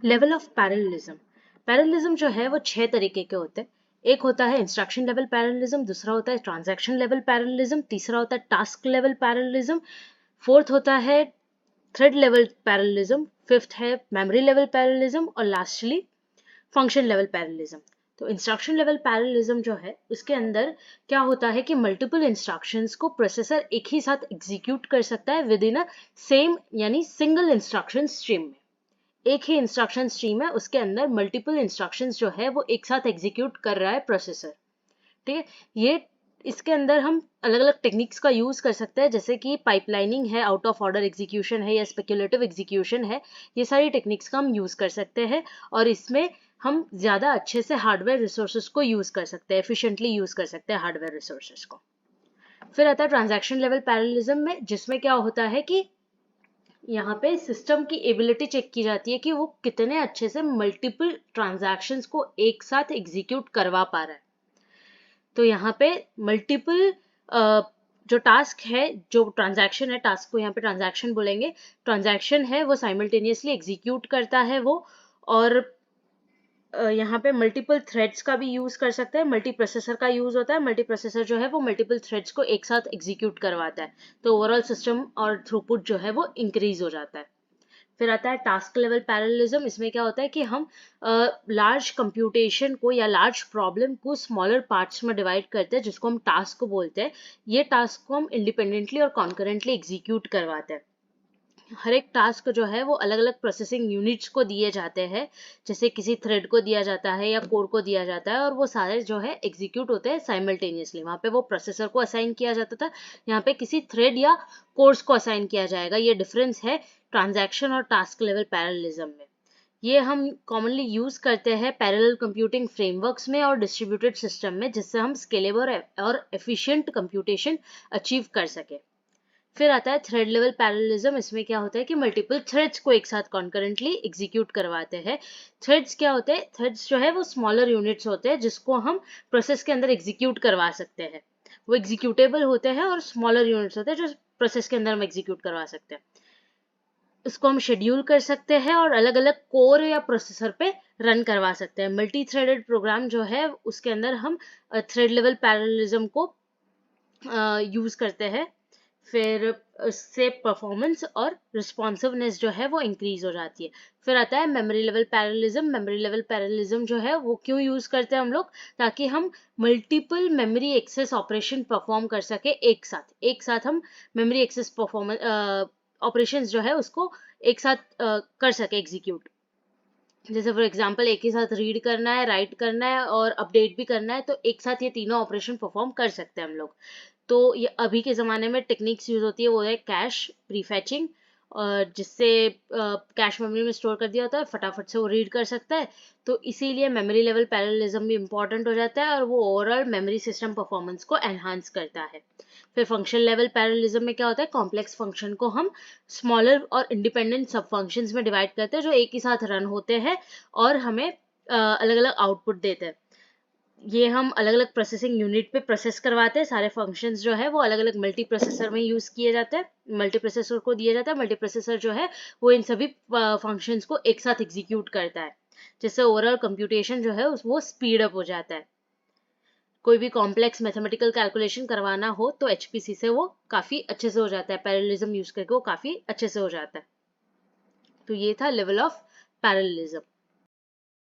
Level of parallelism. Parallelism जो है वो 6 तरीके के होते हैं। एक होता है इंस्ट्रक्शन लेवल पैरेललिज्म, दूसरा होता है ट्रांजैक्शन लेवल पैरेललिज्म, तीसरा होता है टास्क लेवल पैरेललिज्म, फोर्थ होता है थ्रेड लेवल पैरेललिज्म, फिफ्थ है मेमोरी लेवल पैरेललिज्म और लास्टली फंक्शन लेवल पैरेललिज्म। तो इंस्ट्रक्शन लेवल पैरेललिज्म जो है उसके अंदर क्या होता है कि मल्टीपल इंस्ट्रक्शंस को प्रोसेसर एक ही साथ एग्जीक्यूट कर सकता है विद इन अ सेम यानी सिंगल इंस्ट्रक्शन स्ट्रीम में। एक ही इंस्ट्रक्शन स्ट्रीम है, उसके अंदर मल्टीपल इंस्ट्रक्शंस जो है वो एक साथ एग्जीक्यूट कर रहा है प्रोसेसर। ठीक है, ये इसके अंदर हम अलग अलग टेक्निक्स का यूज कर सकते हैं, जैसे कि पाइपलाइनिंग है, आउट ऑफ ऑर्डर एग्जीक्यूशन है या स्पेक्युलेटिव एग्जीक्यूशन है। ये सारी टेक्निक्स का हम यूज कर सकते हैं और इसमें हम ज्यादा अच्छे से हार्डवेयर रिसोर्सेज को यूज कर सकते हैं, एफिशिएंटली यूज कर सकते हैं हार्डवेयर रिसोर्सेज को। फिर आता है ट्रांजैक्शन लेवल पैरेललिज्म में, जिसमें क्या होता है कि यहाँ पे सिस्टम की एबिलिटी चेक की जाती है कि वो कितने अच्छे से मल्टीपल ट्रांजैक्शंस को एक साथ एग्जीक्यूट करवा पा रहा है। तो यहाँ पे मल्टीपल जो टास्क है, जो ट्रांजैक्शन है, टास्क को यहाँ पे ट्रांजैक्शन बोलेंगे, ट्रांजैक्शन है वो साइमल्टेनियसली एग्जीक्यूट करता है वो। और यहाँ पे मल्टीपल थ्रेड्स का भी यूज कर सकते हैं, मल्टी प्रोसेसर का यूज होता है। मल्टी प्रोसेसर जो है वो मल्टीपल थ्रेड्स को एक साथ एग्जीक्यूट करवाता है, तो ओवरऑल सिस्टम और थ्रूपुट जो है वो इंक्रीज हो जाता है। फिर आता है टास्क लेवल पैरेललिज्म। इसमें क्या होता है कि हम लार्ज कंप्यूटेशन को या लार्ज प्रॉब्लम को स्मॉलर पार्ट्स में डिवाइड करते हैं, जिसको हम टास्क बोलते हैं। ये टास्क को हम इंडिपेंडेंटली और कॉन्करेंटली एग्जीक्यूट करवाते हैं। हर एक टास्क जो है वो अलग अलग प्रोसेसिंग यूनिट्स को दिए जाते हैं, जैसे किसी थ्रेड को दिया जाता है या कोर को दिया जाता है, और वो सारे जो है एग्जीक्यूट होते हैं साइमल्टेनियसली। वहाँ पे वो प्रोसेसर को असाइन किया जाता था, यहाँ पे किसी थ्रेड या कोर्स को असाइन किया जाएगा। ये डिफरेंस है ट्रांजैक्शन और टास्क लेवल पैरेललिज्म में। ये हम कॉमनली यूज करते हैं पैरेलल कंप्यूटिंग फ्रेमवर्क्स में और डिस्ट्रीब्यूटेड सिस्टम में, जिससे हम स्केलेबल और एफिशिएंट कंप्यूटेशन अचीव कर सके। फिर आता है थ्रेड लेवल पैरेललिज्म। इसमें क्या होता है कि मल्टीपल थ्रेड्स को एक साथ कॉन्करेंटली एग्जीक्यूट करवाते हैं। थ्रेड्स क्या होते हैं? थ्रेड्स जो है वो स्मॉलर यूनिट्स होते हैं, जिसको हम प्रोसेस के अंदर एग्जीक्यूट करवा सकते हैं। वो एग्जीक्यूटेबल होते हैं और स्मॉलर यूनिट्स होते हैं जो प्रोसेस के अंदर हम एग्जीक्यूट करवा सकते हैं। इसको हम शेड्यूल कर सकते हैं और अलग अलग कोर या प्रोसेसर पे रन करवा सकते हैं। मल्टी थ्रेडेड प्रोग्राम जो है उसके अंदर हम थ्रेड लेवल पैरेललिज्म को यूज करते हैं। फिर उससे परफॉर्मेंस और रिस्पॉन्सिवनेस जो है वो इंक्रीज हो जाती है। फिर आता है memory level parallelism. Memory level parallelism जो है वो क्यों यूज करते हैं हम लोग? ताकि हम multiple memory access operation perform कर सके एक साथ हम मेमोरी एक्सेस परफॉर्मेंस ऑपरेशंस जो है उसको एक साथ कर सके एग्जीक्यूट। जैसे फॉर एग्जांपल एक ही साथ रीड करना है, राइट करना है और अपडेट भी करना है, तो एक साथ ये तीनों ऑपरेशन परफॉर्म कर सकते हैं हम लोग। तो ये अभी के ज़माने में टेक्निक्स यूज होती है, वो है कैश प्रीफेचिंग, और जिससे कैश मेमोरी में स्टोर कर दिया होता है, फटाफट से वो रीड कर सकता है। तो इसीलिए मेमोरी लेवल पैरेललिज्म भी इम्पोर्टेंट हो जाता है और वो ओवरऑल मेमोरी सिस्टम परफॉर्मेंस को एनहांस करता है। फिर फंक्शन लेवल पैरेललिज्म में क्या होता है? कॉम्प्लेक्स फंक्शन को हम स्मॉलर और इंडिपेंडेंट सब फंक्शंस में डिवाइड करते हैं, जो एक ही साथ रन होते हैं और हमें अलग अलग आउटपुट देते हैं। ये हम अलग अलग प्रोसेसिंग यूनिट पे प्रोसेस करवाते हैं। सारे फंक्शंस जो है वो अलग अलग मल्टी प्रोसेसर में यूज किए जाते हैं। मल्टी प्रोसेसर को दिया जाता है, मल्टी प्रोसेसर जो है वो इन सभी फंक्शंस को एक साथ एग्जीक्यूट करता है, जिससे ओवरऑल कंप्यूटेशन जो है वो स्पीड अप हो जाता है। कोई भी कॉम्प्लेक्स मैथमेटिकल कैलकुलेशन करवाना हो तो एचपीसी से वो काफी अच्छे से हो जाता है, पैरेललिज्म यूज करके वो काफी अच्छे से हो जाता है। तो ये था लेवल ऑफ पैरेललिज्म।